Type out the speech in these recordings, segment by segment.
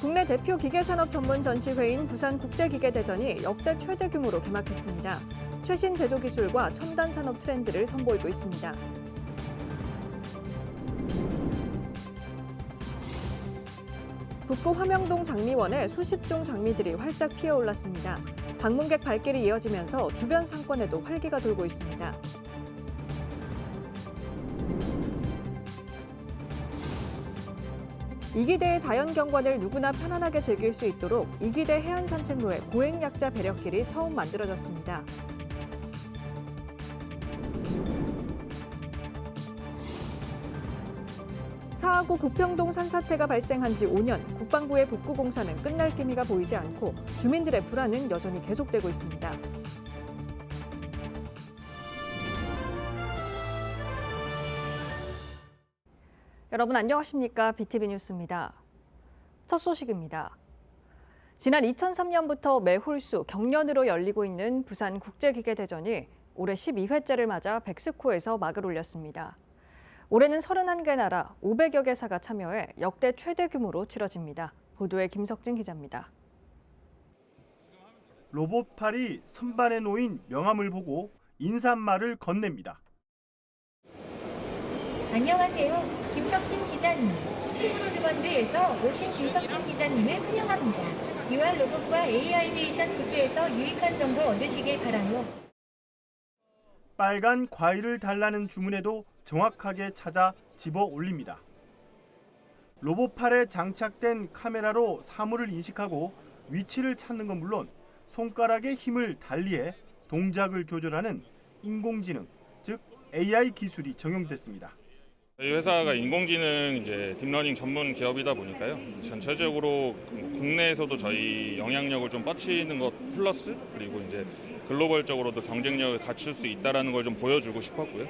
국내 대표 기계산업 전문 전시회인 부산국제기계대전이 역대 최대 규모로 개막했습니다. 최신 제조 기술과 첨단 산업 트렌드를 선보이고 있습니다. 북구 화명동 장미원에 수십 종 장미들이 활짝 피어올랐습니다. 방문객 발길이 이어지면서 주변 상권에도 활기가 돌고 있습니다. 이기대의 자연경관을 누구나 편안하게 즐길 수 있도록 이기대 해안산책로에 보행약자 배려길이 처음 만들어졌습니다. 사하구 구평동 산사태가 발생한 지 5년, 국방부의 복구 공사는 끝날 기미가 보이지 않고 주민들의 불안은 여전히 계속되고 있습니다. 여러분 안녕하십니까? BTV 뉴스입니다. 첫 소식입니다. 지난 2003년부터 매 홀수 경년으로 열리고 있는 부산국제기계대전이 올해 12회째를 맞아 백스코에서 막을 올렸습니다. 올해는 31개 나라 500여 개사가 참여해 역대 최대 규모로 치러집니다. 보도에 김석진 기자입니다. 로봇팔이 선반에 놓인 명함을 보고 인사말을 건넵니다. 안녕하세요. 김석진 기자입니다. 스피드로드번드에서 오신 김석진 기자님을 환영합니다. UR 로봇과 AI데이션 부스에서 유익한 정보 얻으시길 바라요. 빨간 과일을 달라는 주문에도 정확하게 찾아 집어 올립니다. 로봇팔에 장착된 카메라로 사물을 인식하고 위치를 찾는 건 물론 손가락의 힘을 달리해 동작을 조절하는 인공지능, 즉 AI 기술이 적용됐습니다. 저희 회사가 인공지능 딥러닝 전문 기업이다 보니까요. 전체적으로 국내에서도 저희 영향력을 좀 뻗치는 것 플러스 그리고 글로벌적으로도 경쟁력을 갖출 수 있다라는 걸 좀 보여주고 싶었고요.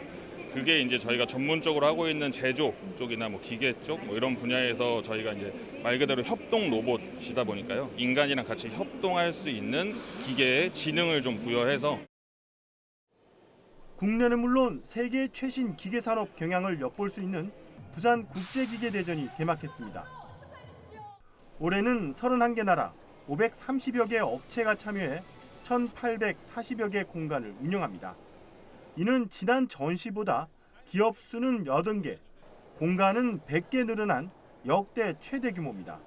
그게 저희가 전문적으로 하고 있는 제조 쪽이나 기계 쪽 이런 분야에서 저희가 말 그대로 협동 로봇이다 보니까요. 인간이랑 같이 협동할 수 있는 기계에 지능을 좀 부여해서 국내는 물론 세계 최신 기계산업 경향을 엿볼 수 있는 부산 국제기계대전이 개막했습니다. 올해는 31개 나라 530여 개 업체가 참여해 1,840여 개 공간을 운영합니다. 이는 지난 전시보다 기업 수는 80개, 공간은 100개 늘어난 역대 최대 규모입니다.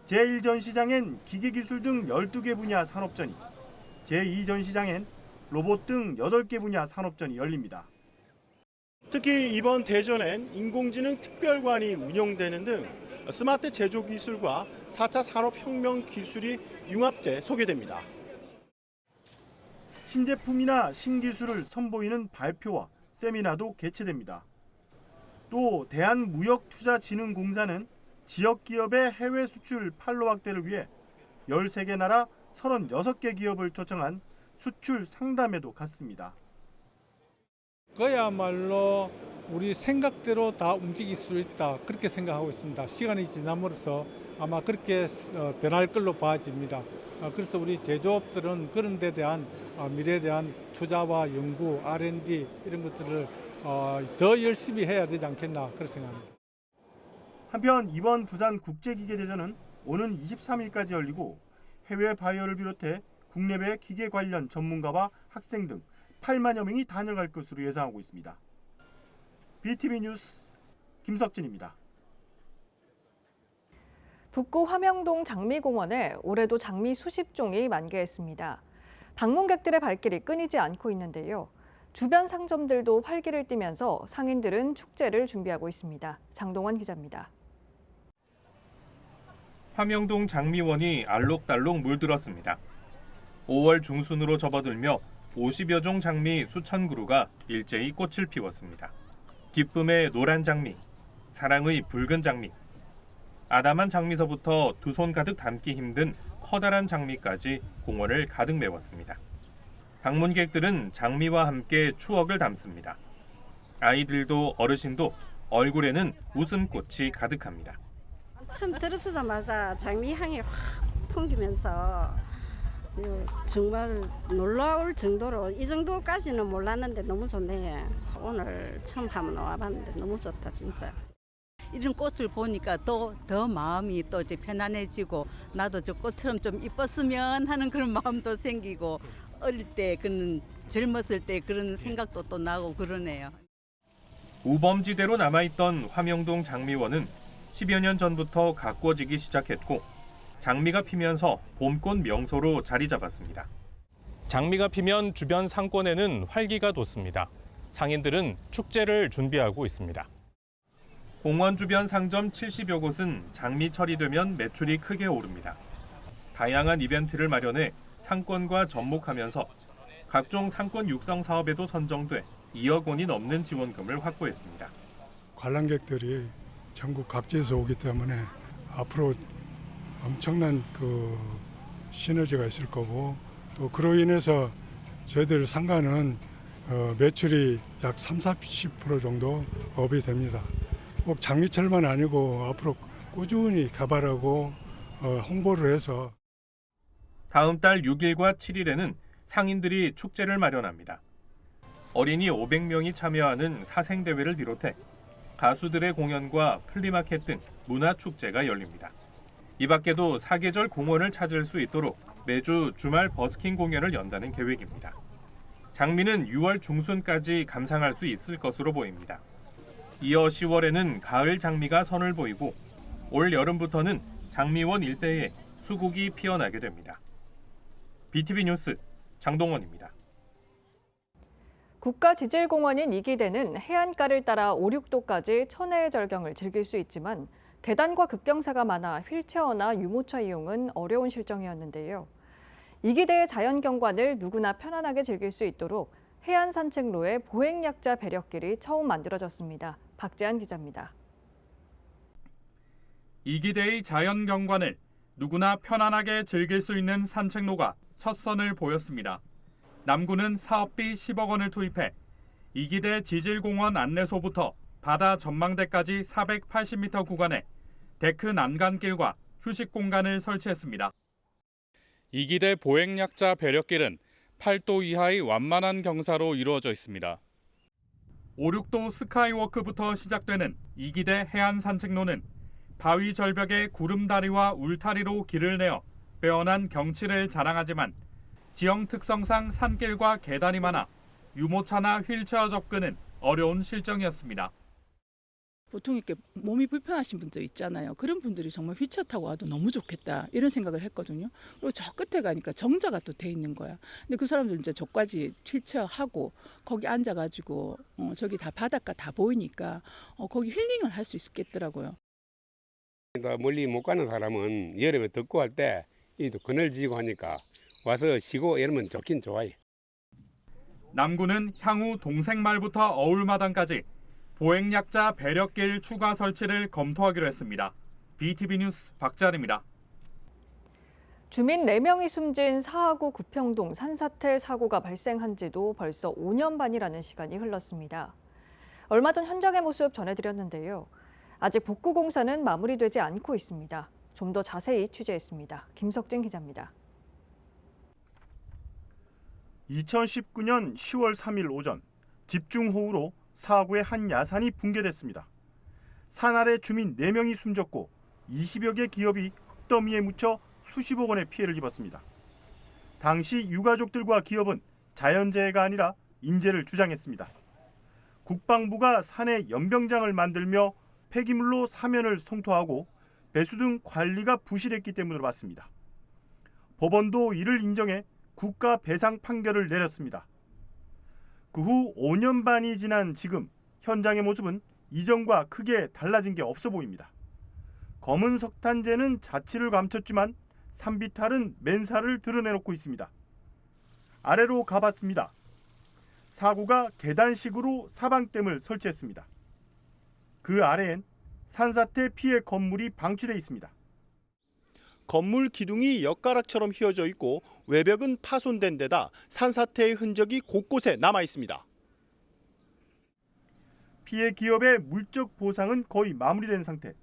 제1전시장엔 기계기술 등 12개 분야 산업전이, 제2전시장엔 로봇 등 8개 분야 산업전이 열립니다. 특히 이번 대전엔 인공지능 특별관이 운영되는 등 스마트 제조 기술과 4차 산업혁명 기술이 융합돼 소개됩니다. 신제품이나 신기술을 선보이는 발표와 세미나도 개최됩니다. 또 대한무역투자진흥공사는 지역 기업의 해외 수출 판로 확대를 위해 13개 나라 36개 기업을 초청한 수출 상담회도 갔습니다. 그야말로 우리 생각대로 다 움직일 수 있다 그렇게 생각하고 있습니다. 시간이 지남으로써 아마 그렇게 변할 걸로 봐집니다. 그래서 우리 제조업들은 그런 데 대한 미래에 대한 투자와 연구, R&D 이런 것들을 더 열심히 해야 되지 않겠나 그렇게 생각합니다. 한편 이번 부산 국제기계대전은 오는 23일까지 열리고 해외 바이어를 비롯해 국내외 기계 관련 전문가와 학생 등 8만여 명이 다녀갈 것으로 예상하고 있습니다. BTV 뉴스 김석진입니다. 북구 화명동 장미공원에 올해도 장미 수십 종이 만개했습니다. 방문객들의 발길이 끊이지 않고 있는데요. 주변 상점들도 활기를 띠면서 상인들은 축제를 준비하고 있습니다. 장동원 기자입니다. 화명동 장미원이 알록달록 물들었습니다. 5월 중순으로 접어들며 50여 종 장미 수천 그루가 일제히 꽃을 피웠습니다. 기쁨의 노란 장미, 사랑의 붉은 장미, 아담한 장미서부터 두 손 가득 담기 힘든 커다란 장미까지 공원을 가득 메웠습니다. 방문객들은 장미와 함께 추억을 담습니다. 아이들도 어르신도 얼굴에는 웃음꽃이 가득합니다. 처음 들어서자마자 장미 향이 확 풍기면서 정말 놀라울 정도로 이 정도까지는 몰랐는데 너무 좋네요. 오늘 처음 한번 와봤는데 너무 좋다 진짜. 이런 꽃을 보니까 또 더 마음이 또 이제 편안해지고 나도 저 꽃처럼 좀 이뻤으면 하는 그런 마음도 생기고 어릴 때 그런 젊었을 때 그런 생각도 또 나고 그러네요. 우범지대로 남아있던 화명동 장미원은 10여 년 전부터 가꿔지기 시작했고 장미가 피면서 봄꽃 명소로 자리 잡았습니다. 장미가 피면 주변 상권에는 활기가 돋습니다. 상인들은 축제를 준비하고 있습니다. 공원 주변 상점 70여 곳은 장미철이 되면 매출이 크게 오릅니다. 다양한 이벤트를 마련해 상권과 접목하면서 각종 상권 육성 사업에도 선정돼 2억 원이 넘는 지원금을 확보했습니다. 관람객들이 전국 각지에서 오기 때문에 앞으로 엄청난 시너지가 있을 거고 또 그로 인해서 저희들 상가는 매출이 약 30-40% 정도 업이 됩니다. 꼭 장미철만 아니고 앞으로 꾸준히 개발하고 홍보를 해서 다음 달 6일과 7일에는 상인들이 축제를 마련합니다. 어린이 500명이 참여하는 사생대회를 비롯해 가수들의 공연과 플리마켓 등 문화축제가 열립니다. 이 밖에도 사계절 공원을 찾을 수 있도록 매주 주말 버스킹 공연을 연다는 계획입니다. 장미는 6월 중순까지 감상할 수 있을 것으로 보입니다. 이어 10월에는 가을 장미가 선을 보이고 올 여름부터는 장미원 일대에 수국이 피어나게 됩니다. BTV 뉴스 장동원입니다. 국가지질공원인 이기대는 해안가를 따라 5, 6도까지 천혜의 절경을 즐길 수 있지만 계단과 급경사가 많아 휠체어나 유모차 이용은 어려운 실정이었는데요. 이기대의 자연경관을 누구나 편안하게 즐길 수 있도록 해안 산책로에 보행약자 배려길이 처음 만들어졌습니다. 박재한 기자입니다. 이기대의 자연경관을 누구나 편안하게 즐길 수 있는 산책로가 첫 선을 보였습니다. 남구는 사업비 10억 원을 투입해 이기대 지질공원 안내소부터 바다 전망대까지 480m 구간에 데크 난간길과 휴식 공간을 설치했습니다. 이기대 보행약자 배려길은 8도 이하의 완만한 경사로 이루어져 있습니다. 5, 6도 스카이워크부터 시작되는 이기대 해안 산책로는 바위 절벽에 구름다리와 울타리로 길을 내어 빼어난 경치를 자랑하지만 지형 특성상 산길과 계단이 많아 유모차나 휠체어 접근은 어려운 실정이었습니다. 보통 이렇게 몸이 불편하신 분들 있잖아요. 그런 분들이 정말 휠체어 타고 와도 너무 좋겠다 이런 생각을 했거든요. 그리고 저 끝에 가니까 정자가 또 돼 있는 거야. 근데 그 사람들 이제 저까지 휠체어 하고 거기 앉아가지고 저기 다 바닷가 다 보이니까 거기 힐링을 할 수 있겠더라고요. 멀리 못 가는 사람은 여름에 덥고 할 때 이 그늘 지고 하니까 와서 쉬고 이러면 좋긴 좋아요. 남구는 향후 동생말부터 어울마당까지 보행약자 배려길 추가 설치를 검토하기로 했습니다. BTV 뉴스 박재한입니다. 주민 4명이 숨진 사하구 구평동 산사태 사고가 발생한 지도 벌써 5년 반이라는 시간이 흘렀습니다. 얼마 전 현장의 모습 전해드렸는데요. 아직 복구 공사는 마무리되지 않고 있습니다. 좀 더 자세히 취재했습니다. 김석진 기자입니다. 2019년 10월 3일 오전 집중호우로 사하구의 한 야산이 붕괴됐습니다. 산 아래 주민 4명이 숨졌고 20여 개 기업이 흙더미에 묻혀 수십억 원의 피해를 입었습니다. 당시 유가족들과 기업은 자연재해가 아니라 인재를 주장했습니다. 국방부가 산에 연병장을 만들며 폐기물로 사면을 성토하고 배수 등 관리가 부실했기 때문으로 봤습니다. 법원도 이를 인정해 국가 배상 판결을 내렸습니다. 그 후 5년 반이 지난 지금 현장의 모습은 이전과 크게 달라진 게 없어 보입니다. 검은 석탄재는 자취를 감췄지만 산비탈은 맨살을 드러내놓고 있습니다. 아래로 가봤습니다. 사고가 계단식으로 사방댐을 설치했습니다. 그 아래엔 산사태 피해 건물이 방치돼 있습니다. 건물 기둥이 엿가락처럼 휘어져 있고 외벽은 파손된 데다 산사태의 흔적이 곳곳에 남아 있습니다. 피해 기업의 물적 보상은 거의 마무리된 상태.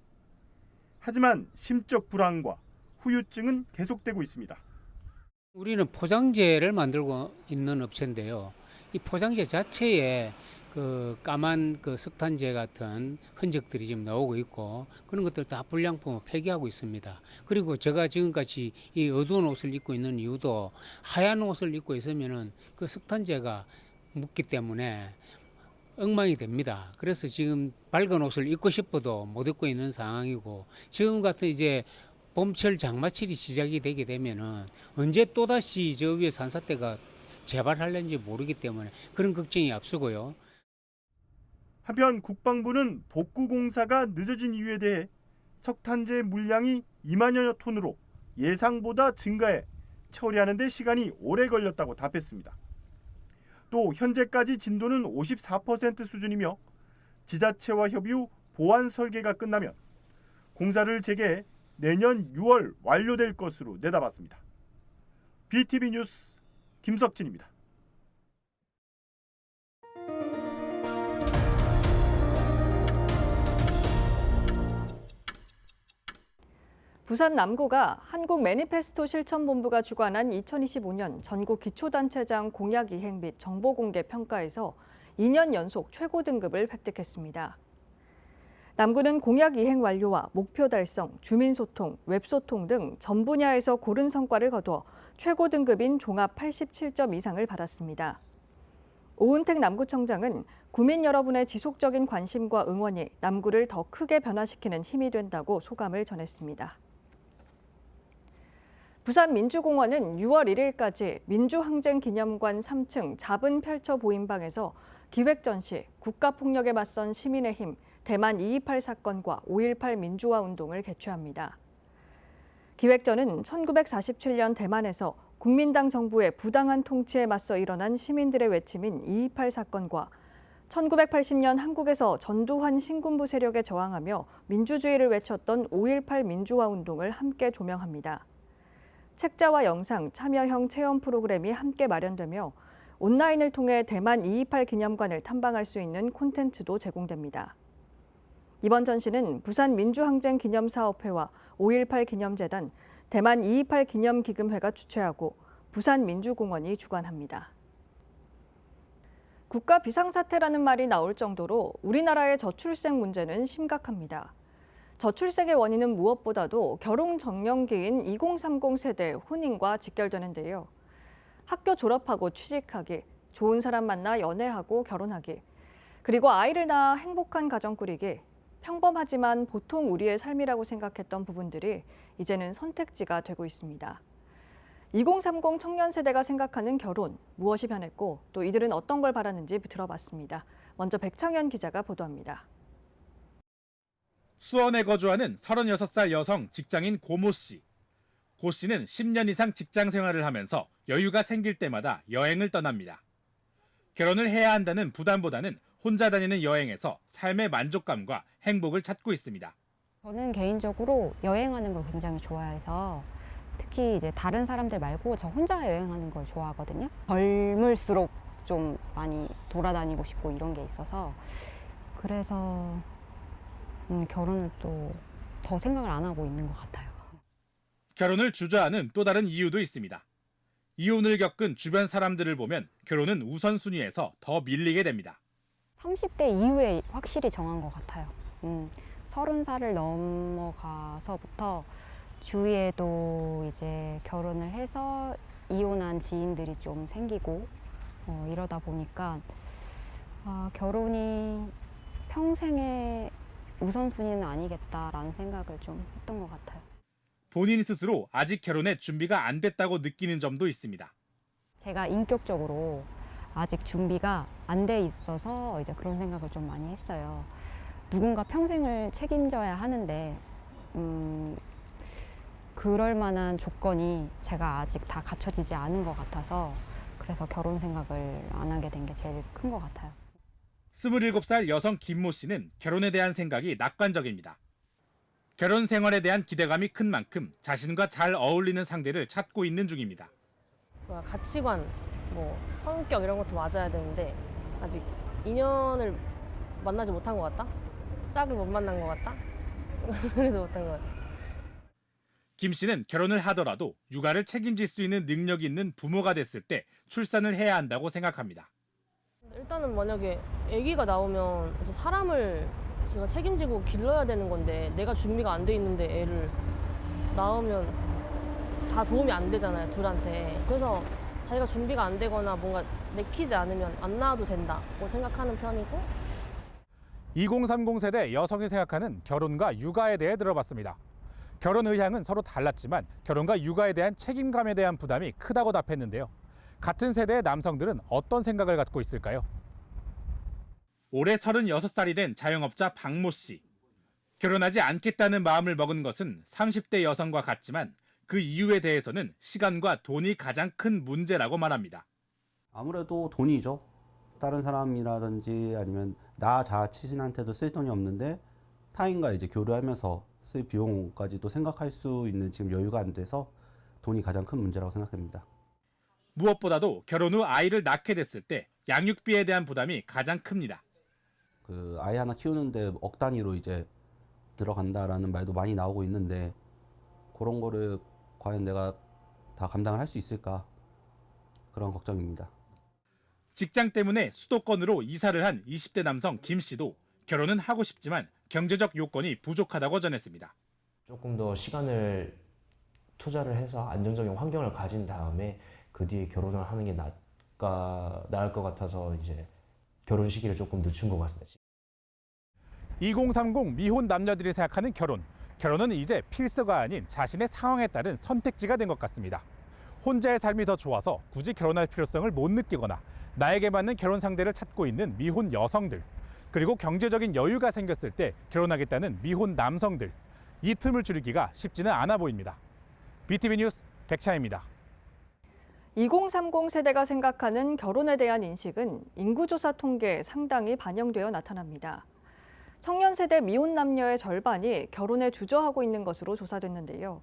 하지만 심적 불안과 후유증은 계속되고 있습니다. 우리는 포장재를 만들고 있는 업체인데요. 이 포장재 자체에 그 까만 그 석탄재 같은 흔적들이 지금 나오고 있고 그런 것들 다 불량품을 폐기하고 있습니다. 그리고 제가 지금까지 이 어두운 옷을 입고 있는 이유도 하얀 옷을 입고 있으면은 그 석탄재가 묻기 때문에 엉망이 됩니다. 그래서 지금 밝은 옷을 입고 싶어도 못 입고 있는 상황이고 지금 같은 이제 봄철 장마철이 시작이 되게 되면은 언제 또다시 저 위에 산사태가 재발할는지 모르기 때문에 그런 걱정이 앞서고요. 한편 국방부는 복구 공사가 늦어진 이유에 대해 석탄재 물량이 2만여 톤으로 예상보다 증가해 처리하는 데 시간이 오래 걸렸다고 답했습니다. 또 현재까지 진도는 54% 수준이며 지자체와 협의 후 보완 설계가 끝나면 공사를 재개해 내년 6월 완료될 것으로 내다봤습니다. BTV 뉴스 김석진입니다. 부산 남구가 한국 매니페스토 실천본부가 주관한 2025년 전국 기초단체장 공약 이행 및 정보공개 평가에서 2년 연속 최고 등급을 획득했습니다. 남구는 공약 이행 완료와 목표 달성, 주민소통, 웹소통 등 전 분야에서 고른 성과를 거두어 최고 등급인 종합 87점 이상을 받았습니다. 오은택 남구청장은 구민 여러분의 지속적인 관심과 응원이 남구를 더 크게 변화시키는 힘이 된다고 소감을 전했습니다. 부산민주공원은 6월 1일까지 민주항쟁기념관 3층 잡은 펼쳐 보인방에서 기획전시 국가폭력에 맞선 시민의 힘 대만 228 사건과 5.18 민주화 운동을 개최합니다. 기획전은 1947년 대만에서 국민당 정부의 부당한 통치에 맞서 일어난 시민들의 외침인 228 사건과 1980년 한국에서 전두환 신군부 세력에 저항하며 민주주의를 외쳤던 5.18 민주화 운동을 함께 조명합니다. 책자와 영상, 참여형 체험 프로그램이 함께 마련되며 온라인을 통해 대만 228 기념관을 탐방할 수 있는 콘텐츠도 제공됩니다. 이번 전시는 부산민주항쟁기념사업회와 5.18 기념재단, 대만 228 기념기금회가 주최하고 부산민주공원이 주관합니다. 국가 비상사태라는 말이 나올 정도로 우리나라의 저출생 문제는 심각합니다. 저출생의 원인은 무엇보다도 결혼 정년기인 2030 세대 혼인과 직결되는데요. 학교 졸업하고 취직하기, 좋은 사람 만나 연애하고 결혼하기, 그리고 아이를 낳아 행복한 가정 꾸리기, 평범하지만 보통 우리의 삶이라고 생각했던 부분들이 이제는 선택지가 되고 있습니다. 2030 청년 세대가 생각하는 결혼, 무엇이 변했고 또 이들은 어떤 걸 바라는지 들어봤습니다. 먼저 백창현 기자가 보도합니다. 수원에 거주하는 36살 여성 직장인 고모 씨. 고 씨는 10년 이상 직장 생활을 하면서 여유가 생길 때마다 여행을 떠납니다. 결혼을 해야 한다는 부담보다는 혼자 다니는 여행에서 삶의 만족감과 행복을 찾고 있습니다. 저는 개인적으로 여행하는 걸 굉장히 좋아해서 특히 이제 다른 사람들 말고 저 혼자 여행하는 걸 좋아하거든요. 젊을수록 좀 많이 돌아다니고 싶고 이런 게 있어서 그래서 결혼을 또 더 생각을 안 하고 있는 것 같아요. 결혼을 주저하는 또 다른 이유도 있습니다. 이혼을 겪은 주변 사람들을 보면 결혼은 우선순위에서 더 밀리게 됩니다. 30대 이후에 확실히 정한 것 같아요. 30살을 넘어가서부터 주위에도 이제 결혼을 해서 이혼한 지인들이 좀 생기고 이러다 보니까 결혼이 평생의 우선순위는 아니겠다라는 생각을 좀 했던 것 같아요. 본인 스스로 아직 결혼에 준비가 안 됐다고 느끼는 점도 있습니다. 제가 인격적으로 아직 준비가 안 돼 있어서 이제 그런 생각을 좀 많이 했어요. 누군가 평생을 책임져야 하는데 그럴 만한 조건이 제가 아직 다 갖춰지지 않은 것 같아서 그래서 결혼 생각을 안 하게 된 게 제일 큰 것 같아요. 27살 여성 김모 씨는 결혼에 대한 생각이 낙관적입니다. 결혼 생활에 대한 기대감이 큰 만큼 자신과 잘 어울리는 상대를 찾고 있는 중입니다. 가치관, 성격 이런 것도 맞아야 되는데 아직 인연을 만나지 못한 것 같다? 짝을 못 만난 것 같다? 그래서 못한 것 같다. 김 씨는 결혼을 하더라도 육아를 책임질 수 있는 능력이 있는 부모가 됐을 때 출산을 해야 한다고 생각합니다. 일단은 만약에 아기가 나오면 이제 사람을 제가 책임지고 길러야 되는 건데 내가 준비가 안 돼 있는데 애를 낳으면 다 도움이 안 되잖아요, 둘한테. 그래서 자기가 준비가 안 되거나 뭔가 내키지 않으면 안 낳아도 된다고 생각하는 편이고. 2030 세대 여성이 생각하는 결혼과 육아에 대해 들어봤습니다. 결혼 의향은 서로 달랐지만 결혼과 육아에 대한 책임감에 대한 부담이 크다고 답했는데요. 같은 세대의 남성들은 어떤 생각을 갖고 있을까요? 올해 36살이 된 자영업자 박모 씨. 결혼하지 않겠다는 마음을 먹은 것은 30대 여성과 같지만 그 이유에 대해서는 시간과 돈이 가장 큰 문제라고 말합니다. 아무래도 돈이죠. 다른 사람이라든지 아니면 나 자신한테도 쓸 돈이 없는데 타인과 이제 교류하면서 쓸 비용까지도 생각할 수 있는 지금 여유가 안 돼서 돈이 가장 큰 문제라고 생각합니다. 무엇보다도 결혼 후 아이를 낳게 됐을 때 양육비에 대한 부담이 가장 큽니다. 그 아이 하나 키우는데 억 단위로 이제 들어간다라는 말도 많이 나오고 있는데 그런 거를 과연 내가 다 감당을 할 수 있을까 그런 걱정입니다. 직장 때문에 수도권으로 이사를 한 20대 남성 김 씨도 결혼은 하고 싶지만 경제적 요건이 부족하다고 전했습니다. 조금 더 시간을 투자를 해서 안정적인 환경을 가진 다음에 그 뒤에 결혼을 하는 게 나을 것 같아서 이제 결혼 시기를 조금 늦춘 것 같습니다. 2030 미혼 남녀들이 생각하는 결혼. 결혼은 이제 필수가 아닌 자신의 상황에 따른 선택지가 된 것 같습니다. 혼자의 삶이 더 좋아서 굳이 결혼할 필요성을 못 느끼거나 나에게 맞는 결혼 상대를 찾고 있는 미혼 여성들. 그리고 경제적인 여유가 생겼을 때 결혼하겠다는 미혼 남성들. 이 틈을 줄이기가 쉽지는 않아 보입니다. BTV 뉴스 백차입니다. 2030 세대가 생각하는 결혼에 대한 인식은 인구조사 통계에 상당히 반영되어 나타납니다. 청년 세대 미혼 남녀의 절반이 결혼에 주저하고 있는 것으로 조사됐는데요.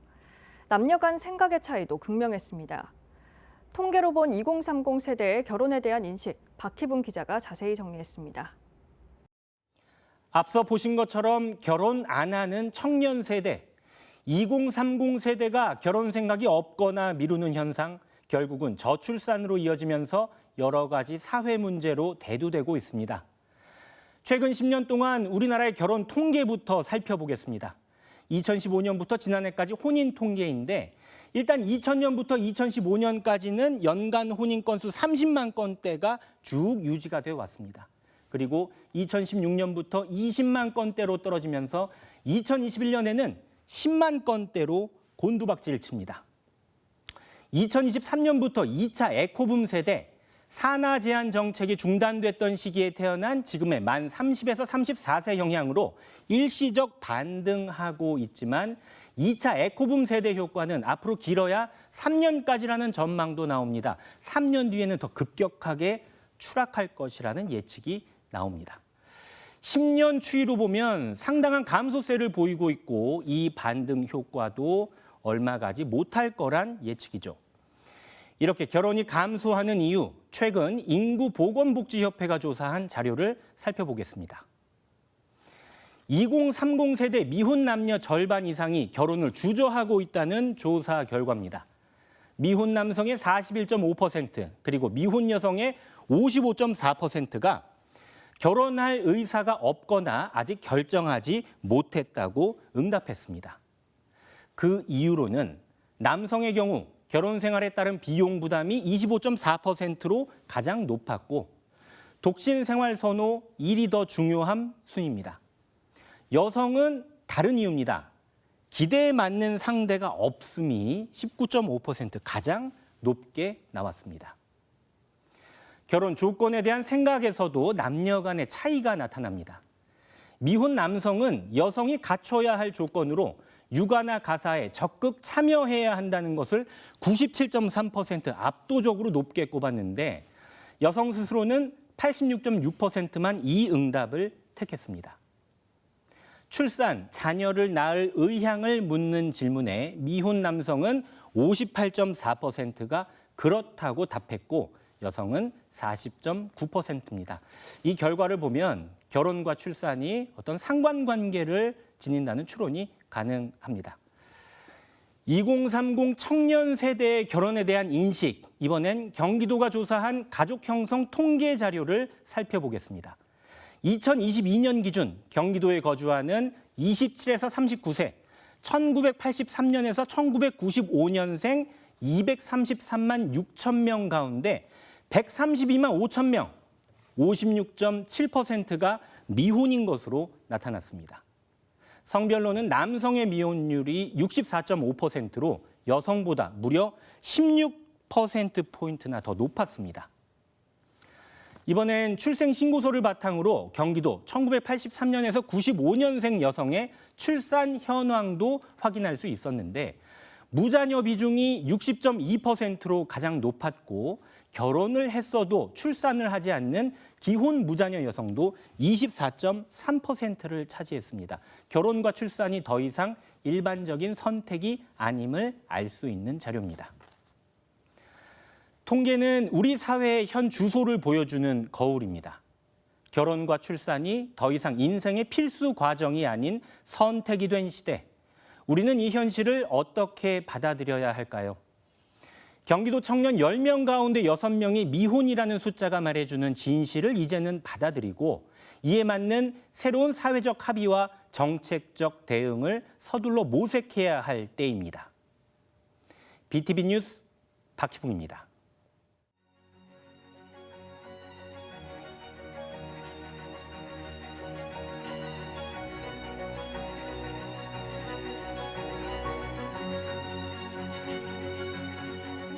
남녀 간 생각의 차이도 극명했습니다. 통계로 본 2030 세대의 결혼에 대한 인식, 박희분 기자가 자세히 정리했습니다. 앞서 보신 것처럼 결혼 안 하는 청년 세대, 2030 세대가 결혼 생각이 없거나 미루는 현상, 결국은 저출산으로 이어지면서 여러 가지 사회 문제로 대두되고 있습니다. 최근 10년 동안 우리나라의 결혼 통계부터 살펴보겠습니다. 2015년부터 지난해까지 혼인 통계인데 일단 2000년부터 2015년까지는 연간 혼인 건수 30만 건대가 쭉 유지가 되어 왔습니다. 그리고 2016년부터 20만 건대로 떨어지면서 2021년에는 10만 건대로 곤두박질을 칩니다. 2023년부터 2차 에코붐 세대, 산하 제한 정책이 중단됐던 시기에 태어난 지금의 만 30에서 34세 영향으로 일시적 반등하고 있지만 2차 에코붐 세대 효과는 앞으로 길어야 3년까지라는 전망도 나옵니다. 3년 뒤에는 더 급격하게 추락할 것이라는 예측이 나옵니다. 10년 추이로 보면 상당한 감소세를 보이고 있고 이 반등 효과도 얼마 가지 못할 거란 예측이죠. 이렇게 결혼이 감소하는 이유, 최근 인구보건복지협회가 조사한 자료를 살펴보겠습니다. 2030 세대 미혼 남녀 절반 이상이 결혼을 주저하고 있다는 조사 결과입니다. 미혼 남성의 41.5%, 그리고 미혼 여성의 55.4%가 결혼할 의사가 없거나 아직 결정하지 못했다고 응답했습니다. 그 이유로는 남성의 경우 결혼 생활에 따른 비용 부담이 25.4%로 가장 높았고 독신 생활 선호, 일이 더 중요함 순입니다. 여성은 다른 이유입니다. 기대에 맞는 상대가 없음이 19.5% 가장 높게 나왔습니다. 결혼 조건에 대한 생각에서도 남녀 간의 차이가 나타납니다. 미혼 남성은 여성이 갖춰야 할 조건으로 육아나 가사에 적극 참여해야 한다는 것을 97.3% 압도적으로 높게 꼽았는데 여성 스스로는 86.6%만 이 응답을 택했습니다. 출산, 자녀를 낳을 의향을 묻는 질문에 미혼 남성은 58.4%가 그렇다고 답했고 여성은 40.9%입니다. 이 결과를 보면 결혼과 출산이 어떤 상관관계를 지닌다는 추론이 가능합니다. 2030 청년 세대의 결혼에 대한 인식, 이번엔 경기도가 조사한 가족 형성 통계 자료를 살펴보겠습니다. 2022년 기준 경기도에 거주하는 27에서 39세, 1983년에서 1995년생 233만 6천 명 가운데 132만 5천 명, 56.7%가 미혼인 것으로 나타났습니다. 성별로는 남성의 미혼율이 64.5%로 여성보다 무려 16%포인트나 더 높았습니다. 이번엔 출생신고서를 바탕으로 경기도 1983년에서 95년생 여성의 출산 현황도 확인할 수 있었는데 무자녀 비중이 60.2%로 가장 높았고 결혼을 했어도 출산을 하지 않는 기혼 무자녀 여성도 24.3%를 차지했습니다. 결혼과 출산이 더 이상 일반적인 선택이 아님을 알 수 있는 자료입니다. 통계는 우리 사회의 현 주소를 보여주는 거울입니다. 결혼과 출산이 더 이상 인생의 필수 과정이 아닌 선택이 된 시대. 우리는 이 현실을 어떻게 받아들여야 할까요? 경기도 청년 10명 가운데 6명이 미혼이라는 숫자가 말해주는 진실을 이제는 받아들이고 이에 맞는 새로운 사회적 합의와 정책적 대응을 서둘러 모색해야 할 때입니다. BTV 뉴스 박희붕입니다.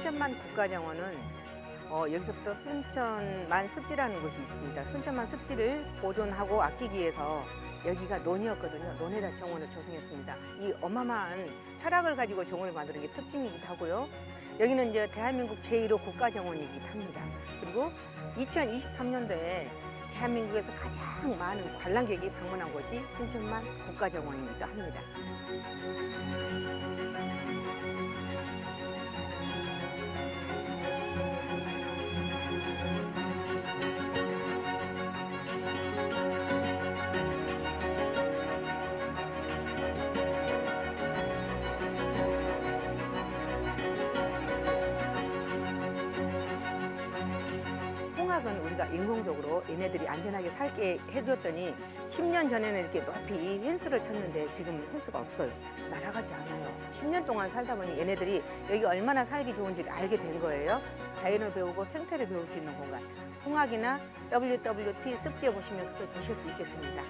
순천만 국가정원은 여기서부터 순천만 습지라는 곳이 있습니다. 순천만 습지를 보존하고 아끼기 위해서 여기가 논이었거든요. 논에다 정원을 조성했습니다. 이 어마어마한 철학을 가지고 정원을 만드는 게 특징이기도 하고요. 여기는 이제 대한민국 제1호 국가정원이기도 합니다. 그리고 2023년도에 대한민국에서 가장 많은 관람객이 방문한 곳이 순천만 국가정원이기도 합니다. 홍학은 우리가 인공적으로 얘네들이 안전하게 살게 해줬더니 10년 전에는 이렇게 높이 펜스를 쳤는데 지금 펜스가 없어요. 날아가지 않아요. 10년 동안 살다 보니 얘네들이 여기 얼마나 살기 좋은지를 알게 된 거예요. 자연을 배우고 생태를 배울 수 있는 공간. 홍학이나 WWT 습지에 보시면 그걸 보실 수 있겠습니다.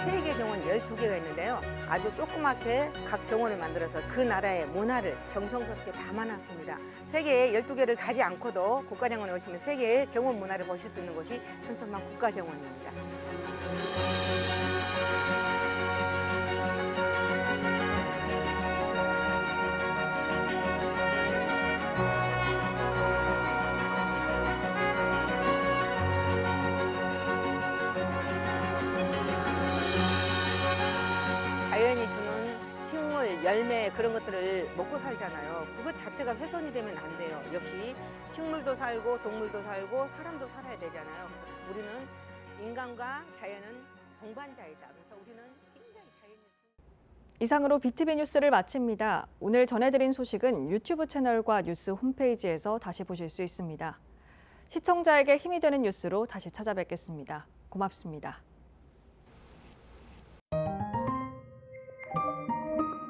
세계 정원 12개가 있는데요. 아주 조그맣게 각 정원을 만들어서 그 나라의 문화를 정성스럽게 담아놨습니다. 세계 12개를 가지 않고도 국가정원에 오시면 세계의 정원 문화를 보실 수 있는 곳이 순천만 국가정원입니다. 자연이 주는 식물, 열매 그런 것들을 먹고 살잖아요. 그것 자체가 훼손이 되면 안 돼요. 역시 식물도 살고 동물도 살고 사람도 살아야 되잖아요. 우리는 인간과 자연은 동반자이다. 그래서 우리는 굉장히 이상으로 BTV 뉴스를 마칩니다. 오늘 전해드린 소식은 유튜브 채널과 뉴스 홈페이지에서 다시 보실 수 있습니다. 시청자에게 힘이 되는 뉴스로 다시 찾아뵙겠습니다. 고맙습니다.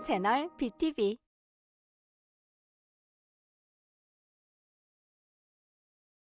채널 BTV